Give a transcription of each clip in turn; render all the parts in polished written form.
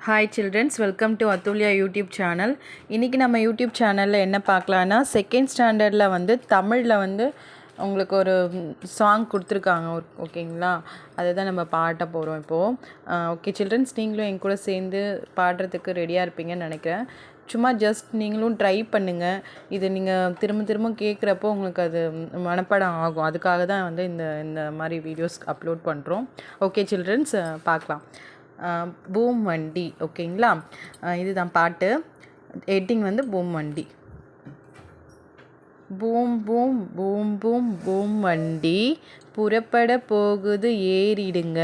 Hi childrens, welcome to Athulya YouTube channel. இன்றைக்கி நம்ம YouTube சேனலில் என்ன பார்க்கலான்னா, செகண்ட் ஸ்டாண்டர்டில் வந்து தமிழில் வந்து உங்களுக்கு ஒரு சாங் கொடுத்துருக்காங்க. ஓகேங்களா, அதை தான் நம்ம பாட போகிறோம் இப்போது. ஓகே சில்ட்ரன்ஸ், நீங்களும் என் கூட சேர்ந்து பாடுறதுக்கு ரெடியாக இருப்பீங்கன்னு நினைக்கிறேன். சும்மா ஜஸ்ட் நீங்களும் ட்ரை பண்ணுங்கள். இது நீங்கள் திரும்ப திரும்ப கேட்குறப்போ உங்களுக்கு அது மனப்பாடம் ஆகும். அதுக்காக தான் வந்து இந்த மாதிரி வீடியோஸ் அப்லோட் பண்ணுறோம். ஓகே சில்ட்ரன்ஸ், பார்க்கலாம். பூம் வண்டி. ஓகேங்களா, இதுதான் பாட்டு. ஹெட்டிங் வந்து பூம் வண்டி. பூம் பூம் பூம் பூம் பூம் வண்டி புறப்பட போகுது ஏறிடுங்க.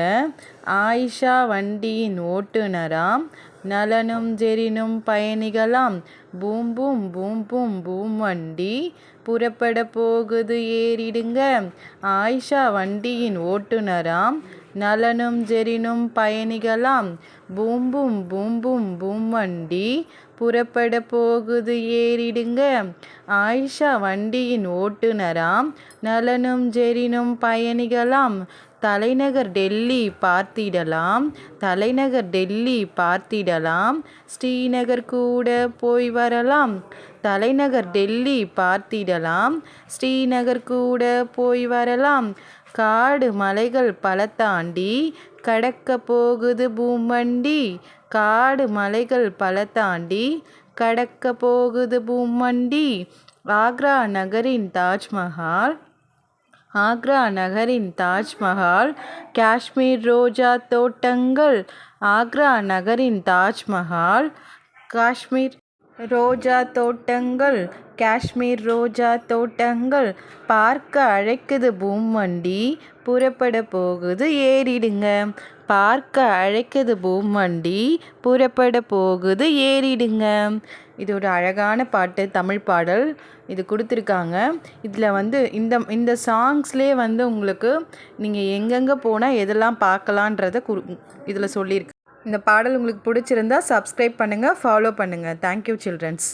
ஆயிஷா வண்டியின் ஓட்டுநராம், நலனும் ஜெரினும் பயணிகளாம். பூம் பூம் பூம் பூம் பூம் வண்டி புறப்பட போகுது ஏறிடுங்க. ஆயிஷா வண்டியின் ஓட்டுநராம், நலனும் ஜெரினும் பயணிகளாம். பூம் பூம் பூம் பூம் பூம் வண்டி புறப்பட போகுது ஏறிடுங்க. ஆயிஷா வண்டியின் ஓட்டுநராம், நலனும் ஜெரினும் பயணிகளாம். தலைநகர் டெல்லி பார்த்திடலாம், தலைநகர் டெல்லி பார்த்திடலாம். ஸ்ரீநகர் கூட போய் வரலாம். தலைநகர் டெல்லி பார்த்திடலாம், ஸ்ரீநகர் கூட போய் வரலாம். காடு மலைகள் பல தாண்டி கடக்க போகுது பூமண்டி. காடு மலைகள் பல தாண்டி கடக்க போகுது பூமண்டி. ஆக்ரா நகரின் தாஜ்மஹால், ஆக்ரா நகரின் தாஜ்மஹால். காஷ்மீர் ரோஜா தோட்டங்கள். ஆக்ரா நகரின் தாஜ்மஹால், காஷ்மீர் ரோஜா தோட்டங்கள். காஷ்மீர் ரோஜா தோட்டங்கள். பார்க்க அழைக்குது பூமண்டி புறப்பட போகுது ஏறிடுங்க. பார்க்க அழைக்குது பூமண்டி புறப்பட போகுது ஏறிடுங்க. இது ஒரு அழகான பாட்டு, தமிழ் பாடல். இது கொடுத்துருக்காங்க. இதில் வந்து இந்த சாங்ஸ்லேயே வந்து உங்களுக்கு நீங்கள் எங்கெங்கே போனால் எதெல்லாம் பார்க்கலான்றத இதில் சொல்லியிருக்கு. இந்த பாடல் உங்களுக்கு பிடிச்சிருந்தா சப்ஸ்கிரைப் பண்ணுங்கள், ஃபாலோ பண்ணுங்கள். Thank you children's.